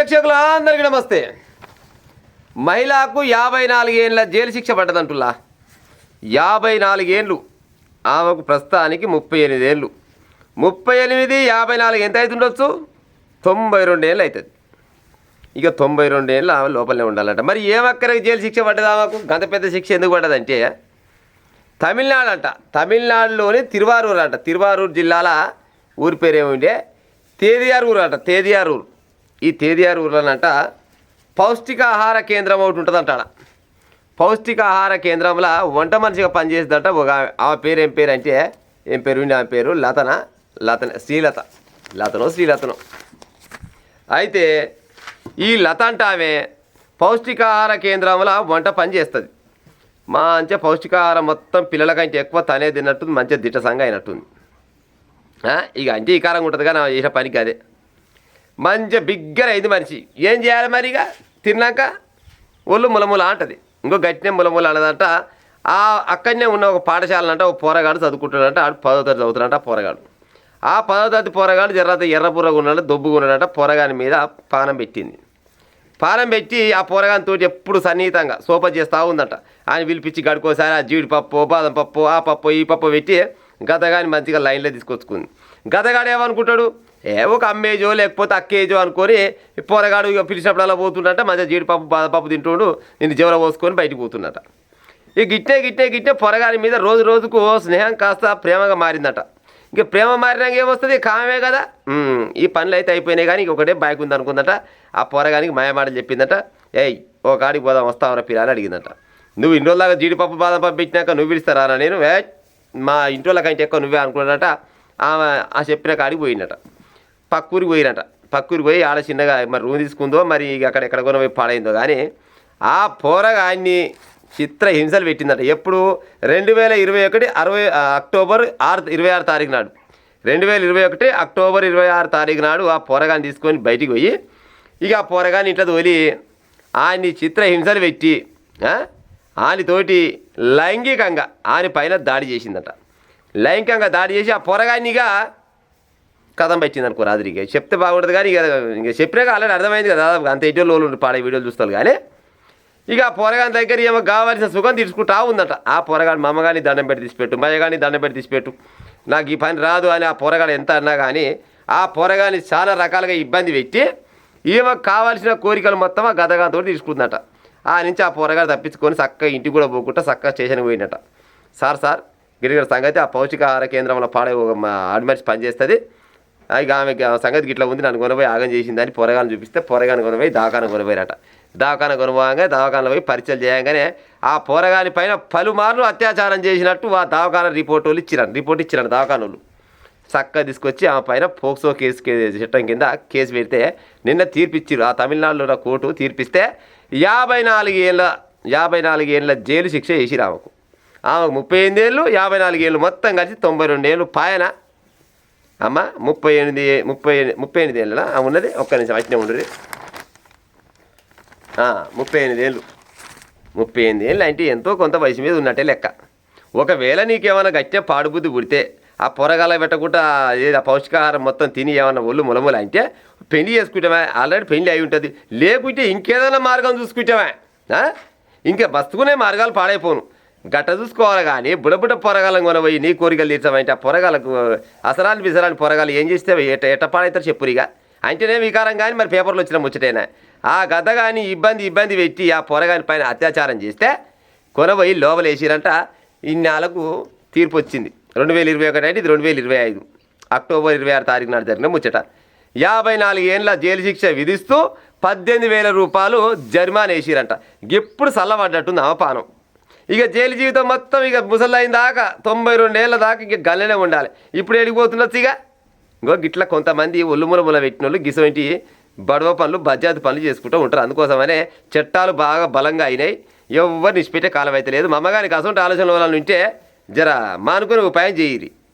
ప్రేక్షకులందరికీ నమస్తే. మహిళకు 54 ఏళ్ళ జైలు శిక్ష పడ్డదంటుల్లా. 54 ఏళ్ళు, ఆమెకు ప్రస్తుతానికి 38 ఏళ్ళు. 38, 54 ఎంత అవుతుండొచ్చు? 92 ఏళ్ళు అవుతుంది. ఇక 92 ఏళ్ళు ఆమె లోపలనే ఉండాలంట. మరి ఏమక్కడికి జైలు శిక్ష పడ్డది ఆమెకు? గంత పెద్ద శిక్ష ఎందుకు పడ్డదంటే తమిళనాడు అంట. తమిళనాడులోని తిరువారూరు అంట. తిరువారూరు జిల్లాల ఊరి పేరు ఏముండే? తేదియారూరు అంట. తేదియారూరు. ఈ తేదియారూరులోనంట పౌష్టికాహార కేంద్రం ఒకటి ఉంటుందంట. పౌష్టికాహార కేంద్రంలో వంట మనిషిగా పనిచేస్తుందంట ఒక ఆమె పేరు. ఏం పేరు అంటే ఏం పేరు? ఆమె పేరు శ్రీలతనో. అయితే ఈ లత అంటే ఆమె పౌష్టికాహార కేంద్రంలో వంట పని చేస్తుంది. మంచిగా పౌష్టికాహారం మొత్తం పిల్లలకంటే ఎక్కువ తనే తిన్నట్టుంది. మంచిగా దిట్టసంగా అయినట్టుంది. ఇక అంటే ఈ కారంగా ఉంటుంది కానీ చేసిన పనికి అదే మంచిగా బిగ్గర అయింది మనిషి. ఏం చేయాలి మరి? ఇక తిన్నాక ఒళ్ళు ములముల అంటది. ఇంకో గట్టినే ములముల అన్నదంట. అక్కడనే ఉన్న ఒక పాఠశాలంట ఒక పోరగాడు చదువుకుంటాడంట. ఆడు 10వ తరగతి చదువుతున్నాడంట పోరగాడు. ఆ 10వ తరగతి పోరగాడు జర్రంత ఎర్రపుర్రగా ఉన్నాడు, దొబ్బుగా ఉన్నాడంట. పోరగాని మీద పానం పెట్టింది. పానం పెట్టి ఆ పోరగానితో ఎప్పుడు సన్నిహితంగా సోప చేస్తూ ఉందంట. ఆయన పిలిపించి గడుకోసారి ఆ జీడిపప్పు, బాదం పప్పు, ఆ పప్పు ఈ పప్పు పెట్టి గతగాని మంచిగా లైన్లో తీసుకొచ్చుకుంది. గతగాడు ఏమనుకుంటాడు? ఒక అమ్మేజో లేకపోతే అక్కేజో అనుకొని పోరగాడు ఇక పిలిచినప్పుడు అలా పోతుండట. మంచిగా జీడిపప్పు బాదపప్పు తింటుండు. నేను జీవన పోసుకొని బయటకు పోతుండట. ఇక గిట్టే పొరగాని మీద రోజు రోజుకు స్నేహం కాస్త ప్రేమగా మారిందట. ఇంక ప్రేమ మారినాక ఏమొస్తుంది? కామే కదా. ఈ పనులు అయితే అయిపోయినాయి కానీ ఇంకొకటే బైక్ ఉంది అనుకుందట. ఆ పొరగానికి మాయమాటలు చెప్పిందట. ఓ కాడికి పోదాం వస్తావరా పిల్ల అని అడిగిందట. నువ్వు ఇన్ని రోజులాగా జీడిపప్పు బాదం పప్పు పెట్టినాక నువ్వు పిలుస్తారా? నేను మా ఇంట్లో కంటే ఎక్కువ నువ్వే అనుకున్నాడట. ఆమె ఆ చెప్పిన కాడికి పోయిందట. పక్కూరికి పోయినట. పక్కూరికి పోయి ఆడ చిన్నగా మరి రూమ్ తీసుకుందో మరి అక్కడెక్కడ కొన పోయి పాడైందో కానీ ఆ పోరగాన్ని చిత్ర హింసలు పెట్టిందట. ఎప్పుడు? 2021 అక్టోబర్ 26 తారీఖు నాడు. 2021 అక్టోబర్ 26 తారీఖు నాడు ఆ పోరగాన్ని తీసుకొని బయటికి పోయి ఇక ఆ పోరగాన్ని ఇంట్లో తోలి ఆయన్ని చిత్ర హింసలు పెట్టి ఆయనతోటి లైంగికంగా ఆయన పైన దాడి చేసిందట. లైంగికంగా దాడి చేసి ఆ పోరగాన్నిగా కథం పెట్టింది అనుకో. రాత్రికి చెప్తే బాగుంటుంది కానీ ఇక చెప్పినాక ఆల్రెడీ అర్థమైంది కదా. అంత ఎడ్డోళ్ళు పాడే వీడియోలు చూస్తారు కానీ ఇక ఆ పోరగాని దగ్గర ఏమో కావాల్సిన సుఖం తీసుకుంటా ఉందట. ఆ పోరగాడు మా అమ్మగాని దండం పెట్టి తీసిపెట్టు, మయ్యగాని దండం పెట్టి తీసిపెట్టు, నాకు ఈ పని రాదు అని ఆ పోరగాడు ఎంత అన్నా కానీ ఆ పోరగాని చాలా రకాలుగా ఇబ్బంది పెట్టి ఏమో కావాల్సిన కోరికలు మొత్తం ఆ గదగాంతో తీసుకుందట. ఆ నుంచి ఆ పోరగాడు తప్పించుకొని చక్కగా ఇంటికి కూడా పోకుండా చక్కగా స్టేషన్కి పోయినట. సార్ గిరిగిర సంగతి ఆ పౌష్టికాహార కేంద్రంలో పాడే ఆడిమర్చి పనిచేస్తుంది. ఇక ఆమె సంగతి గిట్లా ఉంది, నన్ను కొనపోయి ఆగం చేసిందని పొరగాన్ని చూపిస్తే పొరగాని కొనపోయి దవాఖాన కొనపోయారట. దవాఖాన కొనపోగా దవాఖానలో పోయి పరిచయం చేయగానే ఆ పోరగాని పైన పలుమార్లు అత్యాచారం చేసినట్టు ఆ దవాఖాన రిపోర్ట్ ఇచ్చినారు దవాఖాన వాళ్ళు. చక్కగా తీసుకొచ్చి ఆమె పైన పోక్సో కేసు చట్టం కింద కేసు పెడితే నిన్న తీర్పిచ్చిరు. ఆ తమిళనాడులో కోర్టు తీర్పిస్తే 54 ఏళ్ళ జైలు శిక్ష చేసిరు ఆమెకు. 38 ఏళ్ళు, 54 ఏళ్ళు మొత్తం కలిసి 92 ఏళ్ళు పాయన. అమ్మ 38 ఏళ్ళ ఉన్నది. ఒక్క నిమిషం అట్నే ఉండదు. 38 ఏళ్ళు. 38 ఏళ్ళు అంటే ఎంతో కొంత వయసు మీద ఉన్నట్టే లెక్క. ఒకవేళ నీకేమైనా గట్టిగా పాడుబుద్ధి పుడితే ఆ పొరగాల పెట్టకుండా ఆ పౌష్టికాహారం మొత్తం తిని ఏమన్నా ఒళ్ళు ములముల అంటే పెళ్లి చేసుకుంటావా? ఆల్రెడీ పెళ్లి అయి ఉంటుంది. లేకుంటే ఇంకేదైనా మార్గం చూసుకుంటావా? ఇంకా బతుకునే మార్గాలు పాడైపోను. గట్ట చూసుకోవాలి కానీ బుడబుడ పొరగాలం కొనబోయి నీ కోరికలు తీర్చామంటే ఆ పొరగాలకు అసరాని బిసరాని పొరగాలు ఏం చేస్తే ఎట్ట పాడవుతారు చెప్పురిగా అంటేనే వికారం. కానీ మరి పేపర్లో వచ్చిన ముచ్చటైనా ఆ గద్ద కానీ ఇబ్బంది పెట్టి ఆ పొరగాని పైన అత్యాచారం చేస్తే కొనబోయి లోపలేసిరంట. ఇన్నాళ్ళకు తీర్పు వచ్చింది. 2021 అంటే ఇది 2025 అక్టోబర్ 26 తారీఖు నాడు జరిగిన ముచ్చట. 54 ఏళ్ళ జైలు శిక్ష విధిస్తూ 18,000 రూపాయలు జరిమానా వేసిరంట. ఎప్పుడు చల్లబడ్డట్టుంది అవపానం. ఇక జైలు జీవితం మొత్తం ఇక ముసలైన దాకా 92 ఏళ్ళ దాకా ఇక గల్లనే ఉండాలి. ఇప్పుడు ఎడిగిపోతున్నచ్చు ఇక. ఇంకో గిట్ల కొంతమంది ఒళ్ళుముల పెట్టిన వాళ్ళు గిసంటి బడవ పనులు బజ్జాతి పనులు చేసుకుంటూ ఉంటారు. అందుకోసమనే చట్టాలు బాగా బలంగా అయినాయి. ఎవరు నిష్పెట్టే కాలం అయితే లేదు. మా అమ్మగారికి అసలు ఆలోచనల వల్ల ఉంటే జర మానుకొని ఉపాయం చేయిరి.